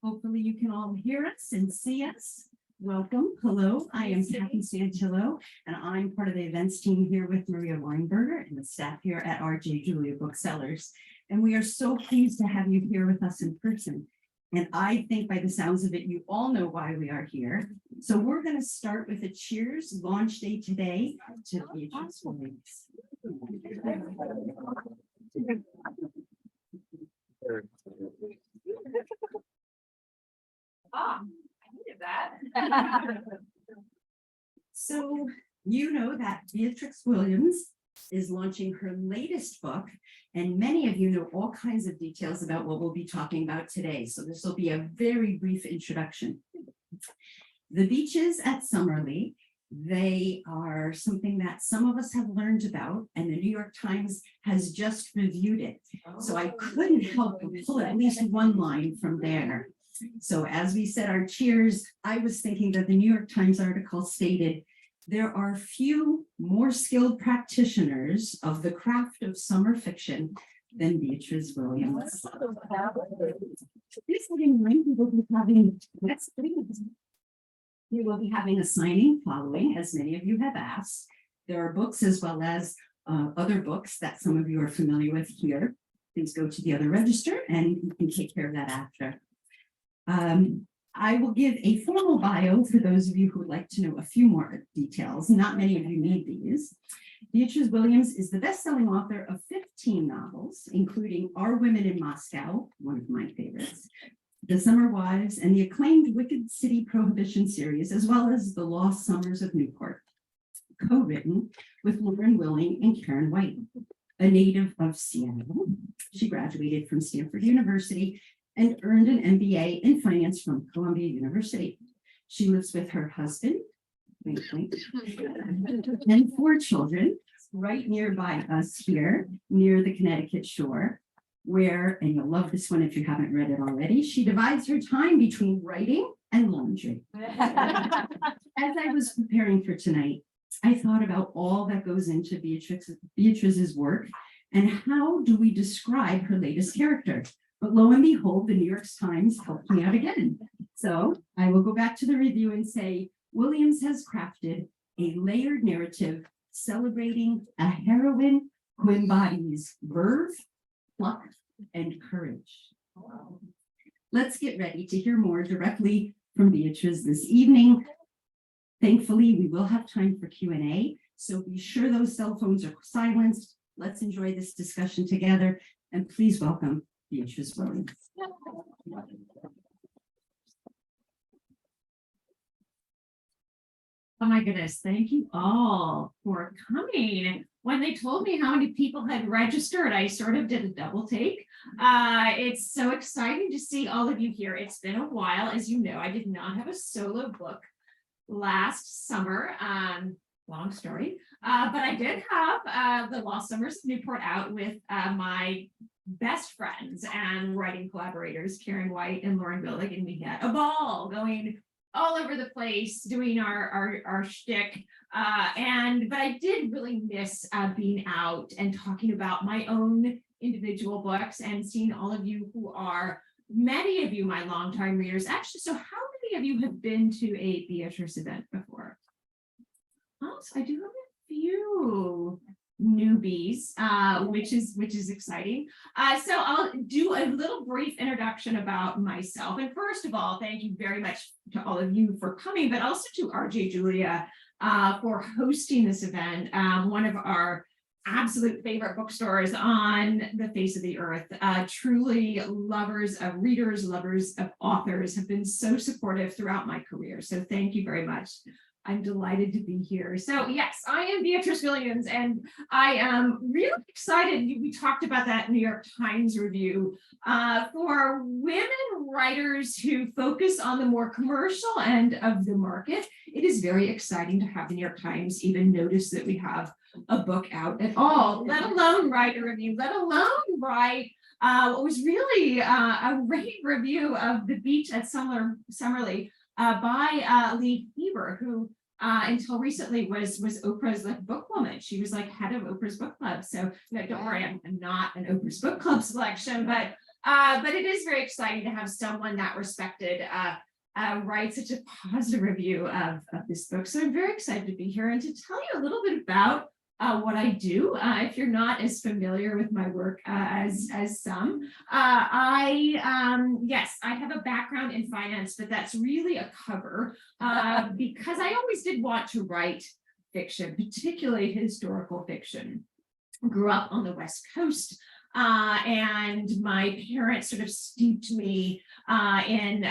Hopefully you can all hear us and see us. Welcome. Hello, I am Kathy Santillo, and I'm part of the events team here with Maria Weinberger and the staff here at RJ Julia Booksellers. And we are so pleased to have you here with us in person. And I think by the sounds of it, you all know why we are here. So we're going to start with a cheers launch day today to Beatriz Williams. I needed that. So you know that Beatriz Williams is launching her latest book, and many of you know all kinds of details about what we'll be talking about today. So this will be a very brief introduction. The beaches at Summerlee, they are something that some of us have learned about, and the New York Times has just reviewed it. So I couldn't help but pull at least one line from there. So as we said our cheers, I was thinking that the New York Times article stated, there are few more skilled practitioners of the craft of summer fiction than Beatriz Williams. We will be having a signing following, as many of you have asked. There are books as well as other books that some of you are familiar with here. Please go to the other register and you can take care of that after. I will give a formal bio for those of you who would like to know a few more details. Not many of you need these. Beatriz Williams is the best-selling author of 15 novels, including Our Women in Moscow, one of my favorites, The Summer Wives, and the acclaimed Wicked City Prohibition series, as well as The Lost Summers of Newport, co-written with Lauren Willing and Karen White. A native of Seattle, she graduated from Stanford University and earned an MBA in finance from Columbia University. She lives with her husband, wink, wink, and 4 children right nearby us here, near the Connecticut shore, where, and you'll love this one if you haven't read it already, she divides her time between writing and laundry. As I was preparing for tonight, I thought about all that goes into Beatriz's work and how do we describe her latest character? But lo and behold, the New York Times helped me out again. So I will go back to the review and say, Williams has crafted a layered narrative celebrating a heroine who embodies verve, pluck, and courage. Let's get ready to hear more directly from Beatriz this evening. Thankfully, we will have time for Q&A, so be sure those cell phones are silenced. Let's enjoy this discussion together, and please welcome Beatriz Williams. Oh my goodness, thank you all for coming. When they told me how many people had registered, I sort of did a double take. It's so exciting to see all of you here. It's been a while. As you know, I did not have a solo book last summer. Long story, but I did have The Lost Summers of Newport out with my best friends and writing collaborators, Karen White and Lauren Willig, and we had a ball going all over the place doing our shtick. But I did really miss being out and talking about my own individual books and seeing all of you who are, many of you, my longtime readers. Actually, so how many of you have been to a Beatriz event before? Oh, so I do have a few newbies, which is exciting. So I'll do a little brief introduction about myself. And first of all, thank you very much to all of you for coming, but also to RJ Julia for hosting this event. One of our absolute favorite bookstores on the face of the earth. Truly lovers of readers, lovers of authors, have been so supportive throughout my career. So thank you very much. I'm delighted to be here. So yes, I am Beatriz Williams, and I am really excited. We talked about that New York Times review for women writers who focus on the more commercial end of the market. It is very exciting to have the New York Times even notice that we have a book out at all, let alone write a review, let alone write what was really a rave review of The Beach at Summerlee by Lee Heber, who until recently was Oprah's like book woman. She was like head of Oprah's book club. So no, don't worry, I'm not an Oprah's book club selection, but But it is very exciting to have someone that respected write such a positive review of this book. So I'm very excited to be here and to tell you a little bit about what I do. If you're not as familiar with my work as some, yes, I have a background in finance, but that's really a cover because I always did want to write fiction, particularly historical fiction. Grew up on the West Coast. And my parents sort of steeped me in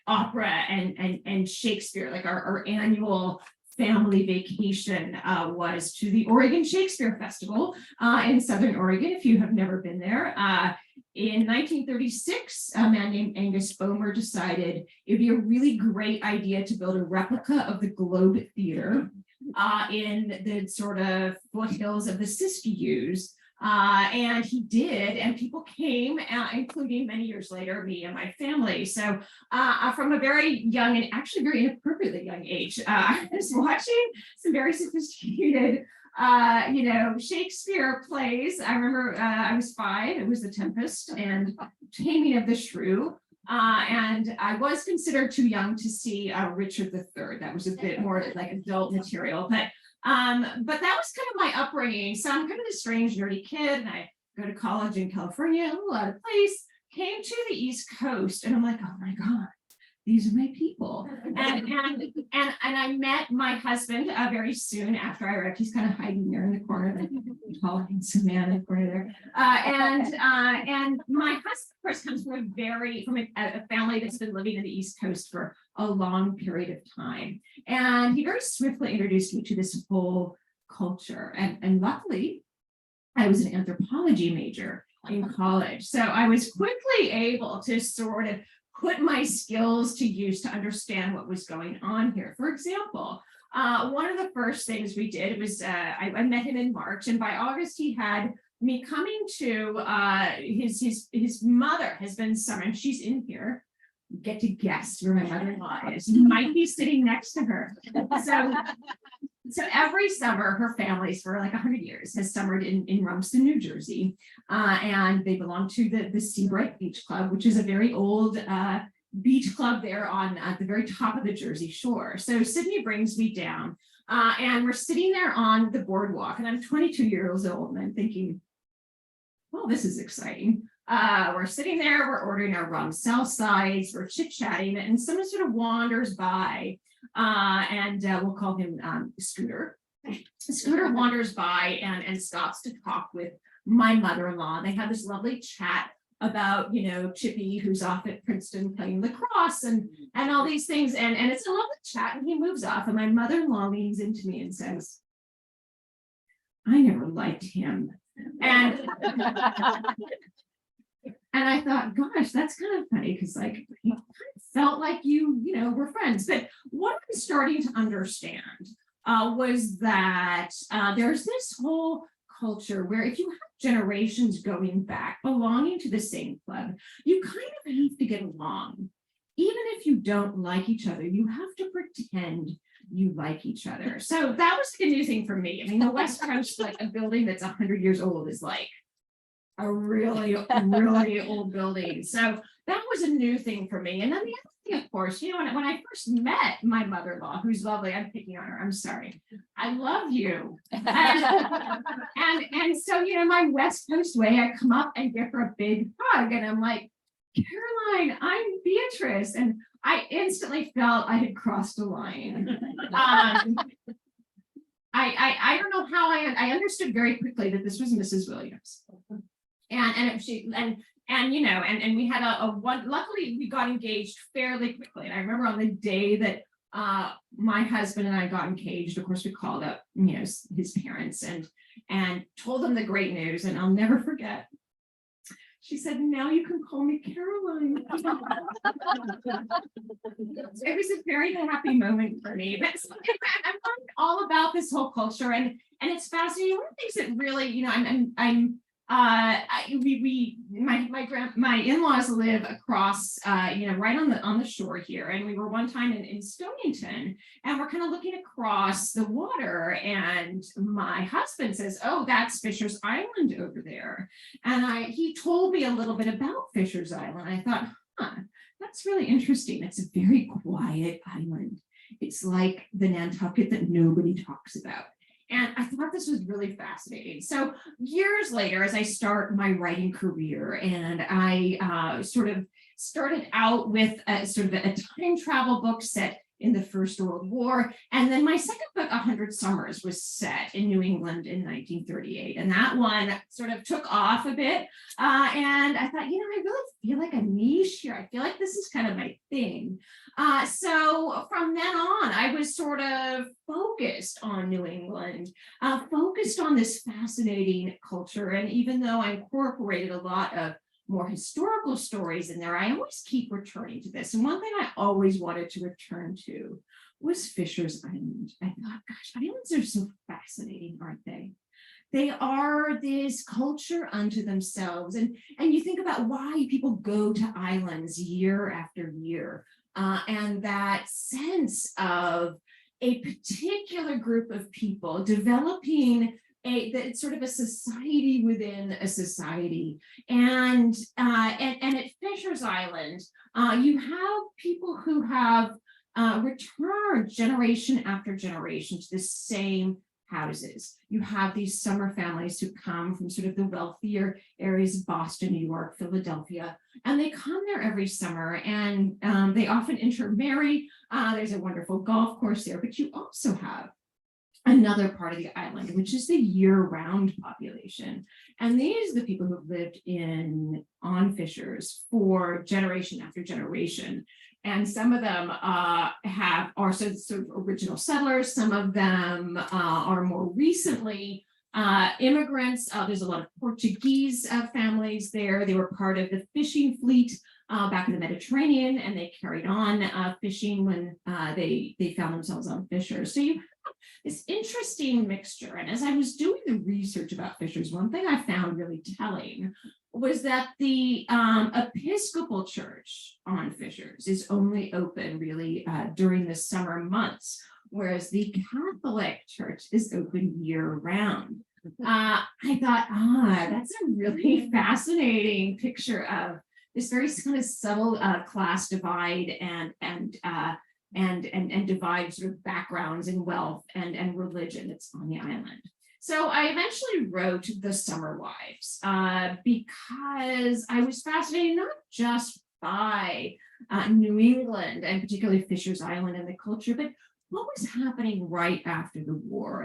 opera and Shakespeare. Like our annual family vacation was to the Oregon Shakespeare Festival in Southern Oregon, if you have never been there. In 1936, a man named Angus Bomer decided it'd be a really great idea to build a replica of the Globe Theater in the sort of foothills of the Siskiyous. And he did, and people came, including many years later, me and my family. So from a very young and actually very inappropriately young age, I was watching some very sophisticated, Shakespeare plays. I remember I was 5, it was The Tempest and Taming of the Shrew. And I was considered too young to see Richard III. That was a bit more like adult material, but that was kind of my upbringing. So I'm kind of a strange, nerdy kid, and I go to college in California, a little out of place, came to the East Coast, and I'm like, oh my God, these are my people. And I met my husband very soon after I arrived. He's kind of hiding there in the corner, the tall, handsome man in the corner there. And my husband, of course, comes from a family that's been living in the East Coast for a long period of time. And he very swiftly introduced me to this whole culture. And luckily, I was an anthropology major in college. So I was quickly able to sort of put my skills to use to understand what was going on here. For example, one of the first things we did was I met him in March, and by August he had me coming to his mother has been summoned. She's in here. Get to guess where my mother-in-law is. You might be sitting next to her. So every summer, her family for like 100 years has summered in Rumsden, New Jersey, and they belong to the Seabright Beach Club, which is a very old beach club there at the very top of the Jersey Shore. So Sydney brings me down, and we're sitting there on the boardwalk, and I'm 22 years old, and I'm thinking, well, this is exciting. We're sitting there, we're ordering our rum Southsides, we're chit-chatting, and someone sort of wanders by, and we'll call him Scooter. Scooter wanders by and stops to talk with my mother-in-law. They have this lovely chat about, Chippy, who's off at Princeton playing lacrosse and all these things. And it's a lovely chat, and he moves off, and my mother-in-law leans into me and says, I never liked him. And I thought, gosh, that's kind of funny because like he kind of felt like you were friends. But what I'm starting to understand was that there's this whole culture where if you have generations going back belonging to the same club, you kind of have to get along. Even if you don't like each other, you have to pretend you like each other. So that was a new thing for me. I mean, the West Coast, like a building that's 100 years old is like a really, really old building. So that was a new thing for me. And then the other thing, of course, when I first met my mother-in-law, who's lovely, I'm picking on her, I'm sorry. I love you. And so, my West Coast way, I come up and give her a big hug, and I'm like, Caroline, I'm Beatrice. And I instantly felt I had crossed a line. I don't know how I understood very quickly that this was Mrs. Williams. And we had a one, luckily we got engaged fairly quickly. And I remember on the day that my husband and I got engaged, of course, we called up, his parents and told them the great news. And I'll never forget. She said, now you can call me Caroline. It was a very happy moment for me. But I'm learning all about this whole culture, and it's fascinating. One of the things that really, I'm my in-laws live across, right on the shore here, and we were one time in Stonington, and we're kind of looking across the water, and my husband says, "Oh, that's Fisher's Island over there," and he told me a little bit about Fisher's Island. I thought, that's really interesting. It's a very quiet island. It's like the Nantucket that nobody talks about. And I thought this was really fascinating. So years later, as I start my writing career, and I sort of started out with a time travel book set in the First World War. And then my second book, 100 Summers, was set in New England in 1938. And that one sort of took off a bit. And I thought, I really feel like a niche here. I feel like this is kind of my thing. So from then on, I was sort of focused on New England, focused on this fascinating culture. And even though I incorporated a lot of more historical stories in there, I always keep returning to this. And one thing I always wanted to return to was Fisher's Island. I thought, gosh, islands are so fascinating, aren't they? They are this culture unto themselves. And you think about why people go to islands year after year. And that sense of a particular group of people developing it's sort of a society within a society. And at Fisher's Island, you have people who have returned generation after generation to the same houses. You have these summer families who come from sort of the wealthier areas of Boston, New York, Philadelphia, and they come there every summer, and they often intermarry. There's a wonderful golf course there, but you also have another part of the island, which is the year-round population. And these are the people who have lived on Fishers for generation after generation. And some of them are sort of original settlers. Some of them are more recently immigrants. There's a lot of Portuguese families there. They were part of the fishing fleet back in the Mediterranean, and they carried on fishing when they found themselves on Fishers. So you have this interesting mixture. And as I was doing the research about Fishers, one thing I found really telling was that the Episcopal Church on Fishers is only open really during the summer months, whereas the Catholic Church is open year-round. I thought, that's a really fascinating picture of this very kind of subtle class divide and divide sort of backgrounds and wealth and religion that's on the island. So I eventually wrote The Summer Wives because I was fascinated not just by New England and particularly Fisher's Island and the culture, but what was happening right after the war.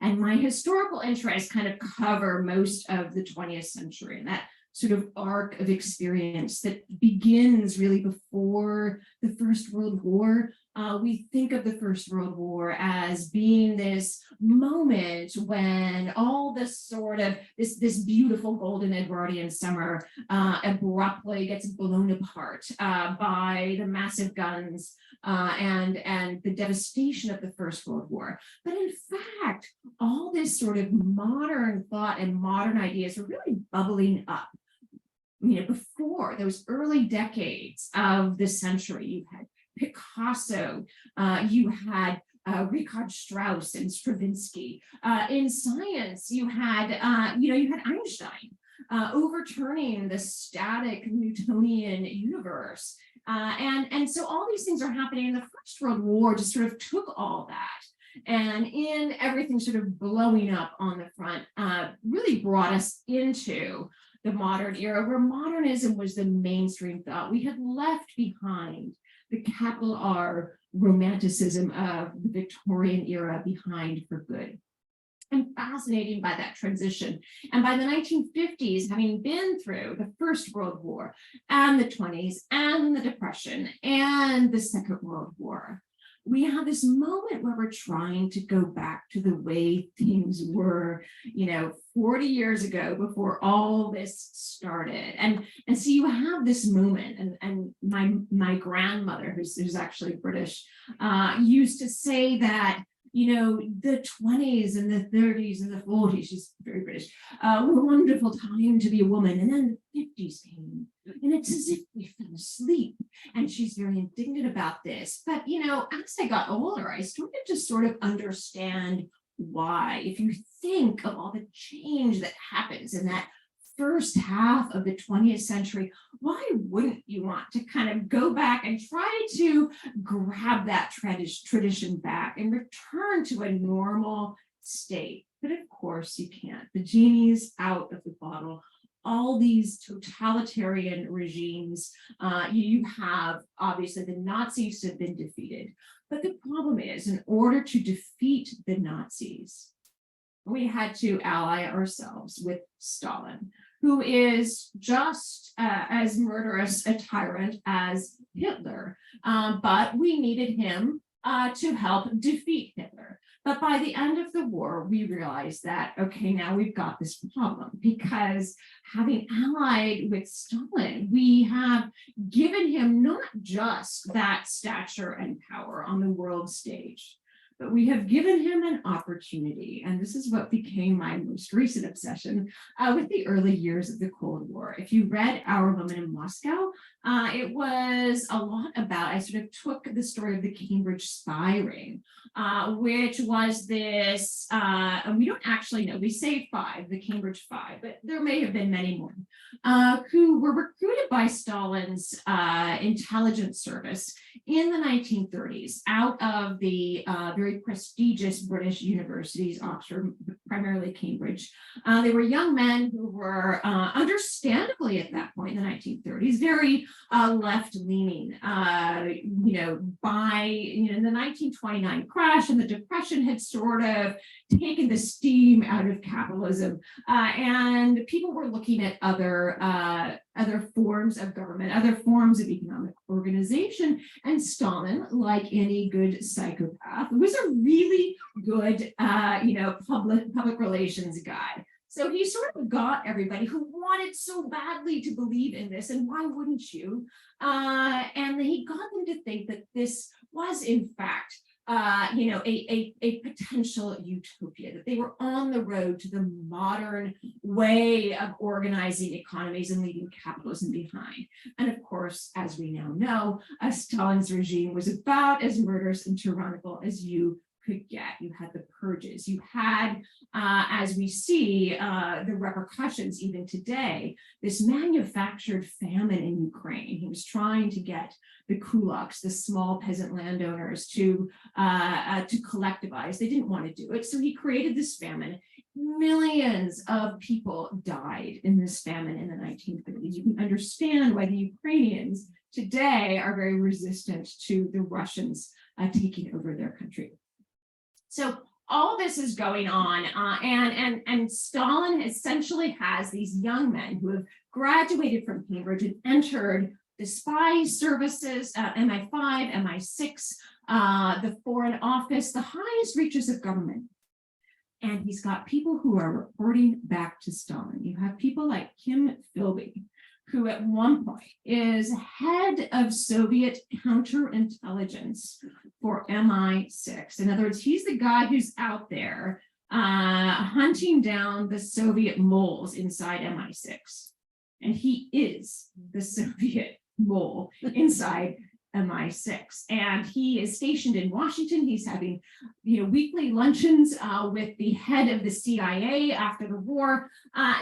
And my historical interests kind of cover most of the 20th century, and that sort of arc of experience that begins really before the First World War. We think of the First World War as being this moment when all this sort of this beautiful golden Edwardian summer abruptly gets blown apart by the massive guns and the devastation of the First World War. But in fact, all this sort of modern thought and modern ideas were really bubbling up. Before those early decades of the century, you had Picasso, you had Richard Strauss and Stravinsky. In science, you had Einstein overturning the static Newtonian universe. And so all these things are happening. The First World War just sort of took all that, and in everything sort of blowing up on the front, really brought us into the modern era, where modernism was the mainstream thought. We had left behind the capital R romanticism of the Victorian era behind for good. I'm fascinated by that transition. And by the 1950s, having been through the First World War and the 20s and the Depression and the Second World War, we have this moment where we're trying to go back to the way things were, 40 years ago before all this started. And so you have this moment, and my grandmother, who's actually British, used to say that, the 20s and the 30s and the 40s, she's very British, were a wonderful time to be a woman. And then the 50s came, and it's as if we fell asleep. And she's very indignant about this. But, as I got older, I started to sort of understand why. If you think of all the change that happens in that first half of the 20th century, why wouldn't you want to kind of go back and try to grab that tradition back and return to a normal state? But of course you can't. The genie's out of the bottle. All these totalitarian regimes, you have obviously the Nazis have been defeated. But the problem is, in order to defeat the Nazis, we had to ally ourselves with Stalin, who is just as murderous a tyrant as Hitler. But we needed him to help defeat Hitler. But by the end of the war, we realized that, okay, now we've got this problem, because having allied with Stalin, we have given him not just that stature and power on the world stage, but we have given him an opportunity. And this is what became my most recent obsession with the early years of the Cold War. If you read Our Woman in Moscow, it was a lot about, I sort of took the story of the Cambridge spy ring, which was this, and we don't actually know, we say 5, the Cambridge 5, but there may have been many more, who were recruited by Stalin's intelligence service in the 1930s out of the very prestigious British universities, Oxford, primarily Cambridge. They were young men who were understandably at that point in the 1930s, very left-leaning, by, in the 1929 crash and the Depression had sort of taken the steam out of capitalism, and people were looking at other forms of government, other forms of economic organization. And Stalin, like any good psychopath, was a really good, public relations guy. So he sort of got everybody who wanted so badly to believe in this, and why wouldn't you? And he got them to think that this was, in fact, a potential utopia, that they were on the road to the modern way of organizing economies and leaving capitalism behind. And of course, as we now know, Stalin's regime was about as murderous and tyrannical as you could get. You had the purges. You had, as we see, the repercussions even today, this manufactured famine in Ukraine. He was trying to get the kulaks, the small peasant landowners, to collectivize. They didn't want to do it, so he created this famine. Millions of people died in this famine in the 1930s. You can understand why the Ukrainians today are very resistant to the Russians taking over their country. So all this is going on, and Stalin essentially has these young men who have graduated from Cambridge and entered the spy services, MI5, MI6, the Foreign Office, the highest reaches of government. And he's got people who are reporting back to Stalin. You have people like Kim Philby, who at one point is head of Soviet counterintelligence for MI6. In other words, he's the guy who's out there hunting down the Soviet moles inside MI6. And he is the Soviet mole inside MI6. And he is stationed in Washington. He's having, weekly luncheons with the head of the CIA after the war.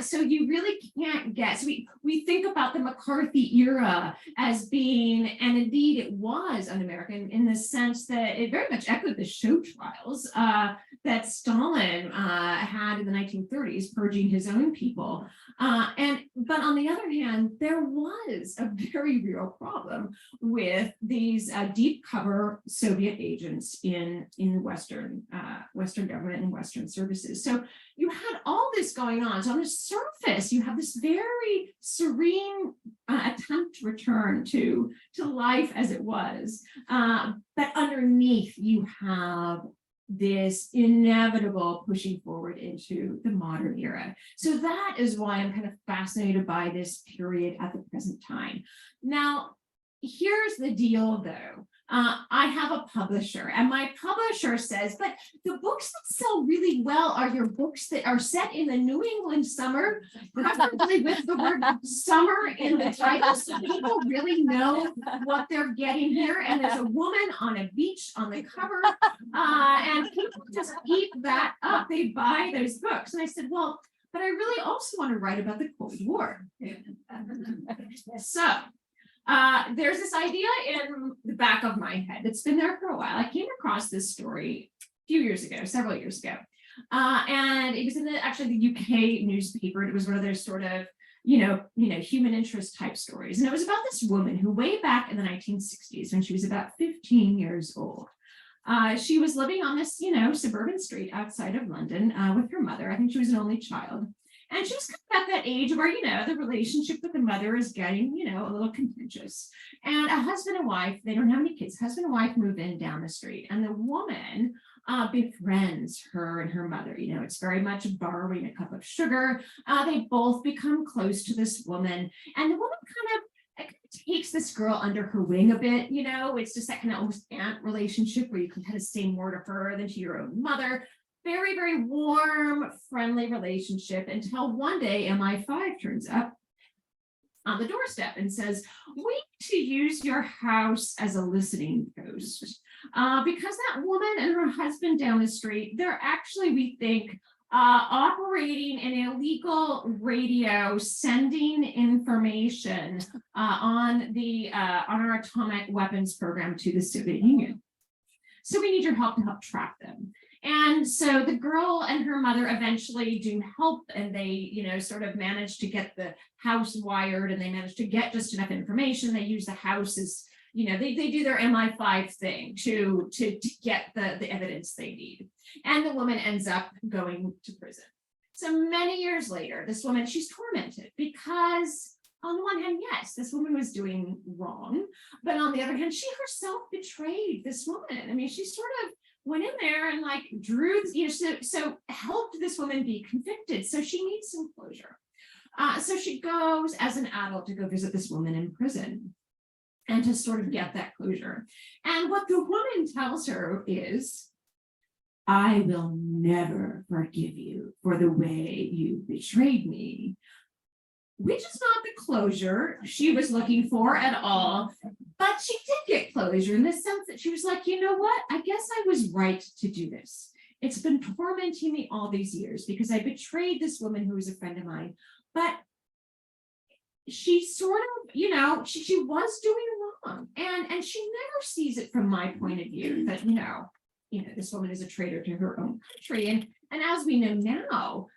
So you really can't guess. We think about the McCarthy era as being, and indeed it was un-American in the sense that it very much echoed the show trials that Stalin had in the 1930s, purging his own people. But on the other hand, there was a very real problem with these deep cover Soviet agents in Western government and Western services. So you had all this going on. So on the surface, you have this very serene attempt to return to life as it was. But underneath, you have this inevitable pushing forward into the modern era. So that is why I'm kind of fascinated by this period at the present time. Now, here's the deal though. I have a publisher, and my publisher says, but the books that sell really well are your books that are set in the New England summer, preferably with the word summer in the title, so people really know what they're getting here. And there's a woman on a beach on the cover, and people just eat that up. They buy those books. And I said, well, but I really also want to write about the Cold War. So there's this idea in the back of my head that's been there for a while. I came across this story a few years ago, several years ago. And it was in actually the UK newspaper. It was one of those sort of, human interest type stories. And it was about this woman who way back in the 1960s, when she was about 15 years old, she was living on this, suburban street outside of London with her mother. I think she was an only child. And she's kind of at that age where, the relationship with the mother is getting, a little contentious. And a husband and wife, they don't have any kids, husband and wife move in down the street. And the woman befriends her and her mother. It's very much borrowing a cup of sugar. They both become close to this woman. And the woman kind of takes this girl under her wing a bit. It's just that kind of almost aunt relationship where you can kind of say more to her than to your own mother. Very, very warm, friendly relationship until one day MI5 turns up on the doorstep and says, we need to use your house as a listening post. Because that woman and her husband down the street, they're actually, we think, operating an illegal radio, sending information on our atomic weapons program to the Soviet Union. So we need your help to help track them. And so the girl and her mother eventually do help, and they, sort of manage to get the house wired, and they manage to get just enough information. They use the house as, they do their MI5 thing to get the evidence they need. And the woman ends up going to prison. So many years later, this woman, she's tormented because on the one hand, yes, this woman was doing wrong, but on the other hand, she herself betrayed this woman. I mean, she sort of went in there and drew, so helped this woman be convicted. So she needs some closure. So she goes as an adult to go visit this woman in prison and to sort of get that closure. And what the woman tells her is, I will never forgive you for the way you betrayed me. Which is not the closure she was looking for at all, but she did get closure in the sense that she was like, you know what? I guess I was right to do this. It's been tormenting me all these years because I betrayed this woman who was a friend of mine, but she sort of, she was doing wrong, and she never sees it from my point of view that, this woman is a traitor to her own country. And as we know now,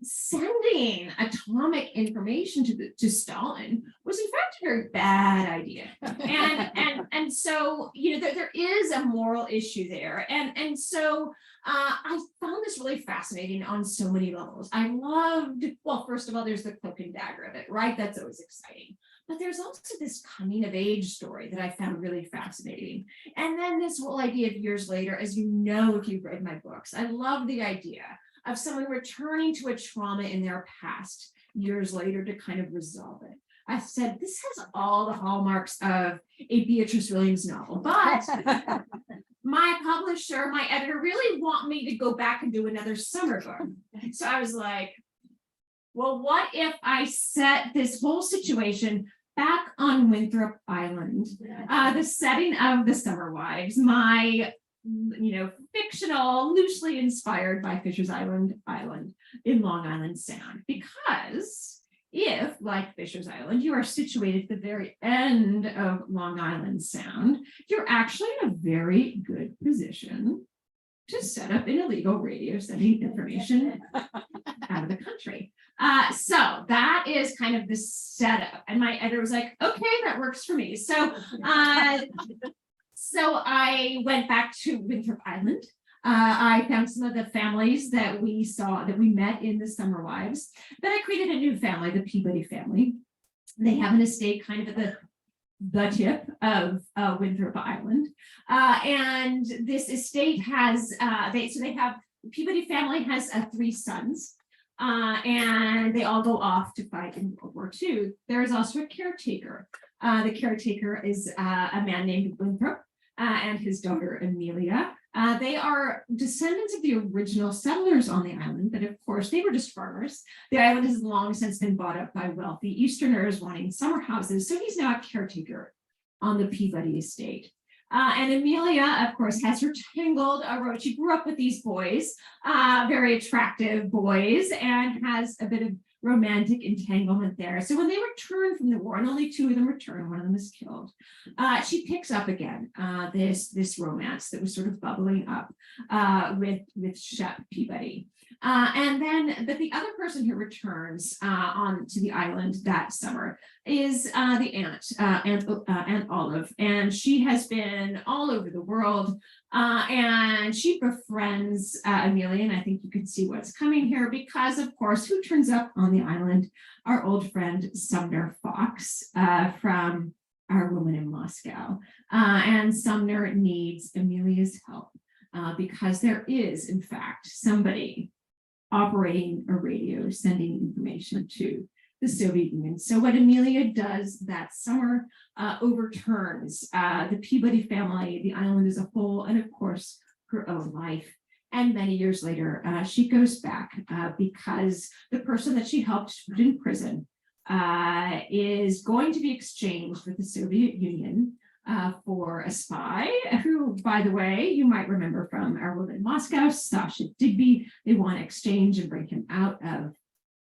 sending atomic information to Stalin was in fact a very bad idea. And so, there is a moral issue there. And so I found this really fascinating on so many levels. I loved, well, first of all, there's the cloak and dagger of it, right? That's always exciting. But there's also this coming of age story that I found really fascinating. And then this whole idea of years later, as you know, if you've read my books, I love the idea of someone returning to a trauma in their past years later to kind of resolve it. I said, this has all the hallmarks of a Beatriz Williams novel, but my publisher, my editor really want me to go back and do another summer book. So I was like, well, what if I set this whole situation back on Winthrop Island, the setting of The Summer Wives, my fictional, loosely inspired by Fisher's Island in Long Island Sound. Because if, like Fisher's Island, you are situated at the very end of Long Island Sound, you're actually in a very good position to set up an illegal radio sending information out of the country. So that is kind of the setup. And my editor was like, okay, that works for me. So I went back to Winthrop Island. I found some of the families that we met in The Summer Wives. Then I created a new family, the Peabody family. They have an estate kind of at the tip of Winthrop Island. And this estate has, the Peabody family has 3 sons. and they all go off to fight in World War II. There is also a caretaker. The caretaker is a man named Winthrop and his daughter Emilia. They are descendants of the original settlers on the island, but of course they were just farmers. The island has long since been bought up by wealthy Easterners wanting summer houses, so he's now a caretaker on the Peabody estate. And Emilia, of course, has her tangled road. She grew up with these boys, very attractive boys, and has a bit of romantic entanglement there. So when they return from the war, and only 2 of them return, one of them is killed, she picks up again this romance that was sort of bubbling up with Shep Peabody. But the other person who returns on to the island that summer is the Aunt Olive, and she has been all over the world, and she befriends Emilia, and I think you can see what's coming here because, of course, who turns up on the island? Our old friend Sumner Fox from Our Woman in Moscow, and Sumner needs Emilia's help because there is, in fact, somebody operating a radio, sending information to the Soviet Union. So what Emilia does that summer overturns the Peabody family, the island as a whole, and of course, her own life. And many years later, she goes back because the person that she helped put in prison is going to be exchanged with the Soviet Union for a spy who, by the way, you might remember from Our Woman in Moscow, Sasha Digby. They want to exchange and bring him out of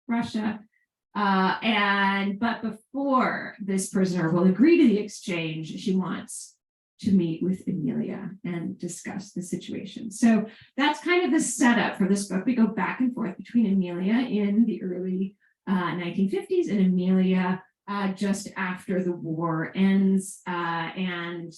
Russia. But before this prisoner will agree to the exchange, she wants to meet with Emilia and discuss the situation. So that's kind of the setup for this book. We go back and forth between Emilia in the early 1950s and Emilia just after the war ends, and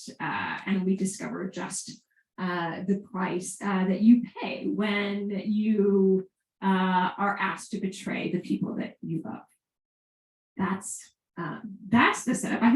we discover just the price that you pay when you are asked to betray the people that you love. That's the setup. I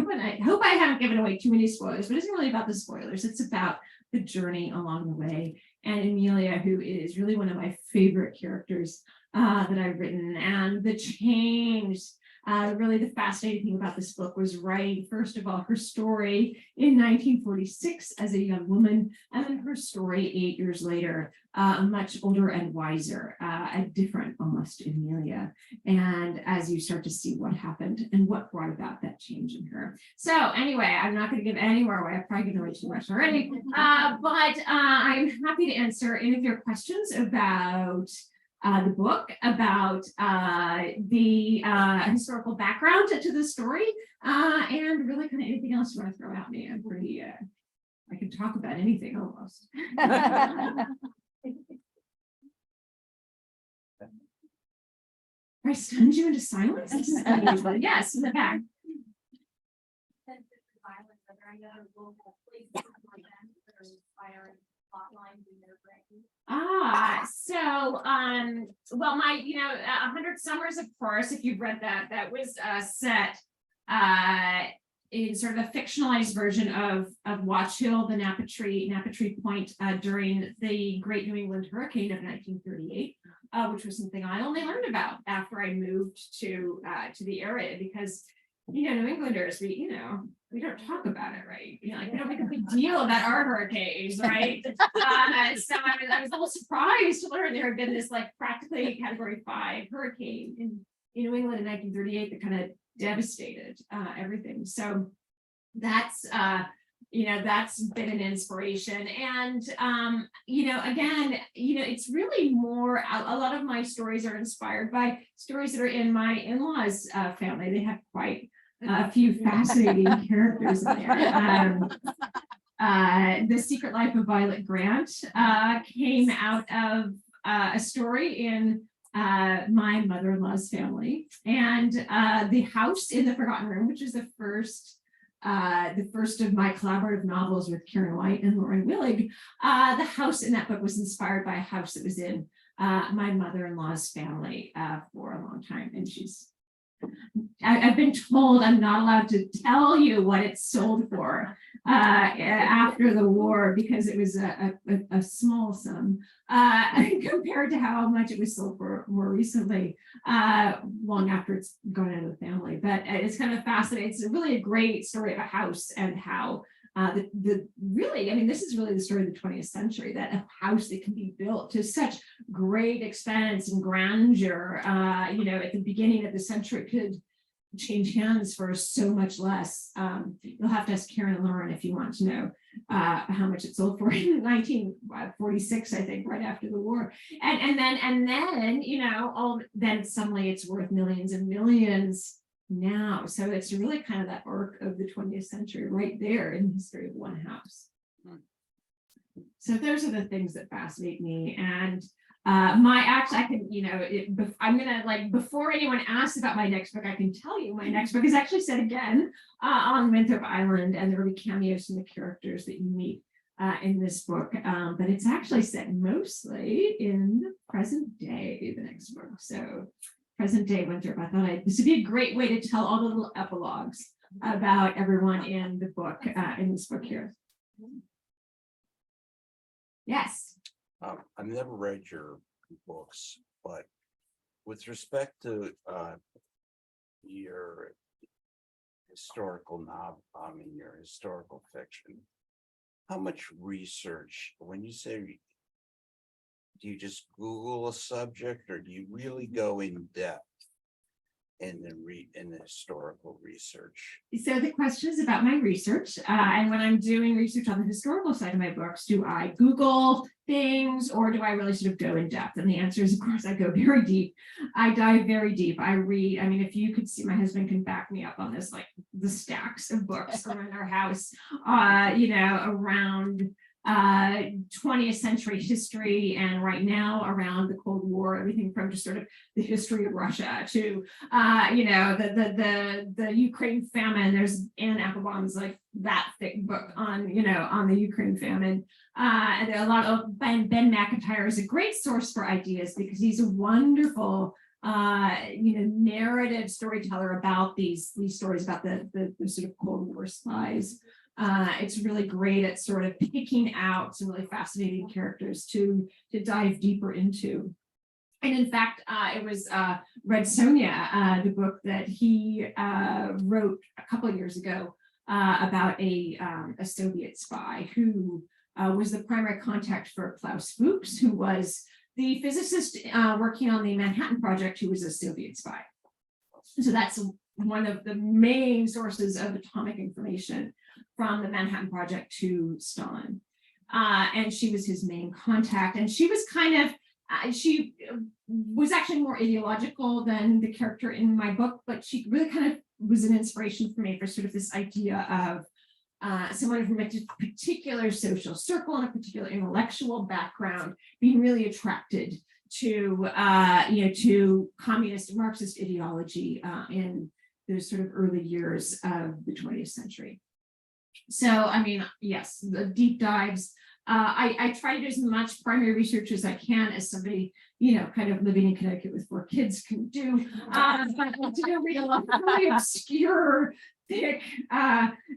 hope I haven't given away too many spoilers, but it isn't really about the spoilers. It's about the journey along the way. And Emilia, who is really one of my favorite characters that I've written, and the change. Really the fascinating thing about this book was writing, first of all, her story in 1946 as a young woman, and then her story 8 years later, much older and wiser, a different almost Emilia. And as you start to see what happened and what brought about that change in her. So anyway, I'm not going to give any more away. I've probably given away too much already, but I'm happy to answer any of your questions about the book, about the historical background to the story, and really kind of anything else you want to throw at me. I'm pretty, I can talk about anything almost. I stunned you into silence? Yes, in the back. Well, my, 100 Summers, of course, if you've read that was set in sort of a fictionalized version of Watch Hill, the Napattree Point during the Great New England Hurricane of 1938, which was something I only learned about after I moved to the area because, New Englanders, we don't talk about it, right? We don't make a big deal about our hurricanes, right? So I was a little surprised to learn there had been this practically Category 5 hurricane in New England in 1938 that kind of devastated everything. So that's that's been an inspiration. And again, it's really more, a lot of my stories are inspired by stories that are in my in-laws family. They have quite a few fascinating characters in there. The Secret Life of Violet Grant came out of a story in my mother-in-law's family, and The House in the Forgotten Room, which is the first of my collaborative novels with Karen White and Lauren Willig. The house in that book was inspired by a house that was in my mother-in-law's family for a long time, and I've been told I'm not allowed to tell you what it's sold for after the war because it was a small sum compared to how much it was sold for more recently, long after it's gone out of the family. But it's kind of fascinating. It's really a great story of a house and how really, I mean, this is really the story of the 20th century, that a house that can be built to such great expense and grandeur, at the beginning of the century could change hands for so much less. You'll have to ask Karen and Lauren if you want to know how much it sold for in 1946, I think, right after the war. And then, then suddenly it's worth millions and millions now. So it's really kind of that arc of the 20th century right there in the history of one house. So those are the things that fascinate me. And I'm gonna, before anyone asks about my next book, I can tell you my next book is actually set again on Winthrop Island, and there will be cameos from the characters that you meet in this book, but it's actually set mostly in the present day, the next book. So present day Winthrop. I thought this would be a great way to tell all the little epilogues about everyone in the book, in this book here. Yes. I've never read your books, but with respect to your historical novel, your historical fiction, how much research, when you say, do you just Google a subject, or do you really go in depth in the historical research? So the question is about my research, and when I'm doing research on the historical side of my books, do I Google things, or do I really sort of go in depth? And the answer is, of course, I go very deep. I dive very deep. I read. I mean, if you could see, my husband can back me up on this, like the stacks of books around our house, around 20th century history, and right now around the Cold War, everything from just sort of the history of Russia to the Ukraine famine. There's Anne Applebaum's like that thick book on the Ukraine famine. And a lot of Ben McIntyre is a great source for ideas because he's a wonderful narrative storyteller about these stories about the sort of Cold War spies. It's really great at sort of picking out some really fascinating characters to dive deeper into. And in fact, it was Red Sonja, the book that he wrote a couple of years ago about a Soviet spy who was the primary contact for Klaus Fuchs, who was the physicist working on the Manhattan Project, who was a Soviet spy. So that's one of the main sources of atomic information from the Manhattan Project to Stalin. And she was his main contact. And she was kind of, she was actually more ideological than the character in my book, but she really kind of was an inspiration for me for sort of this idea of someone from a particular social circle and a particular intellectual background being really attracted to, to communist Marxist ideology in those sort of early years of the 20th century. So, I mean, yes, the deep dives. I try to do as much primary research as I can as somebody, kind of living in Connecticut with 4 kids can do. But I do read a lot of really obscure, thick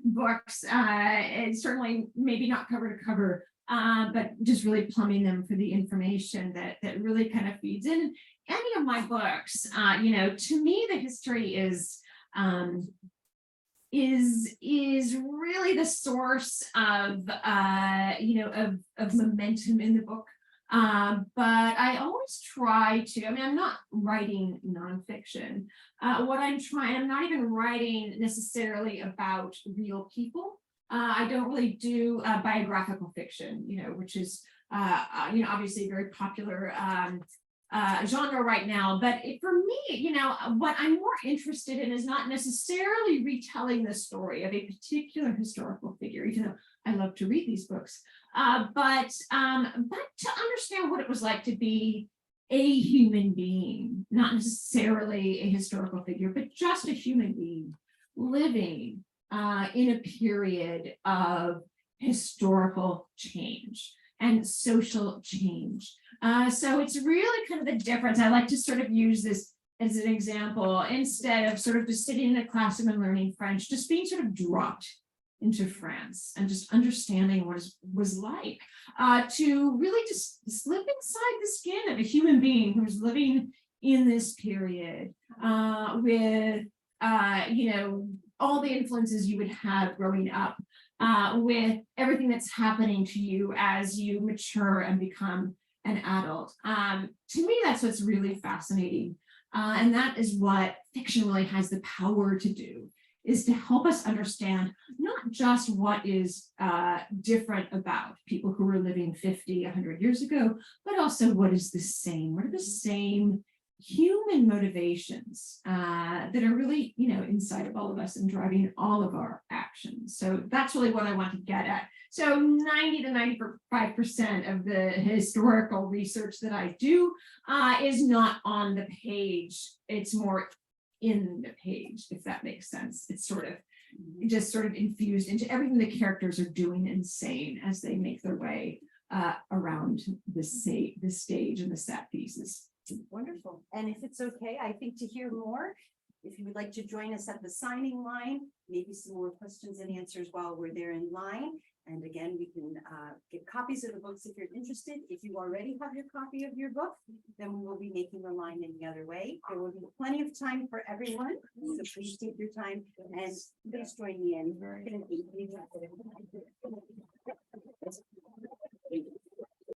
books. And certainly maybe not cover to cover, but just really plumbing them for the information that really kind of feeds in. Any of my books, to me, the history is really the source of momentum in the book. But I always try to, I'm not writing nonfiction. I'm not even writing necessarily about real people. I don't really do biographical fiction, which is, obviously a very popular genre right now. But for me, what I'm more interested in is not necessarily retelling the story of a particular historical figure, even though I love to read these books, but to understand what it was like to be a human being, not necessarily a historical figure, but just a human being living in a period of historical change and social change. So it's really kind of the difference. I like to sort of use this as an example, instead of sort of just sitting in a classroom and learning French, just being sort of dropped into France and just understanding what it was like, to really just slip inside the skin of a human being who's living in this period, with you know, all the influences you would have growing up, with everything that's happening to you as you mature and become an adult. To me, that's what's really fascinating. And that is what fiction really has the power to do, is to help us understand not just what is different about people who were living 50, 100 years ago, but also what is the same. What are the same human motivations that are really, you know, inside of all of us and driving all of our actions. So that's really what I want to get at. So 90 to 95% of the historical research that I do is not on the page. It's more in the page, if that makes sense. It's sort of just sort of infused into everything the characters are doing and saying as they make their way around the stage and the set pieces. Wonderful. And if it's okay, I think to hear more, if you would like to join us at the signing line, maybe some more questions and answers while we're there in line. And again, we can get copies of the books if you're interested. If you already have your copy of your book, then we will be making the line in the other way. There will be plenty of time for everyone. So please take your time and please join me in.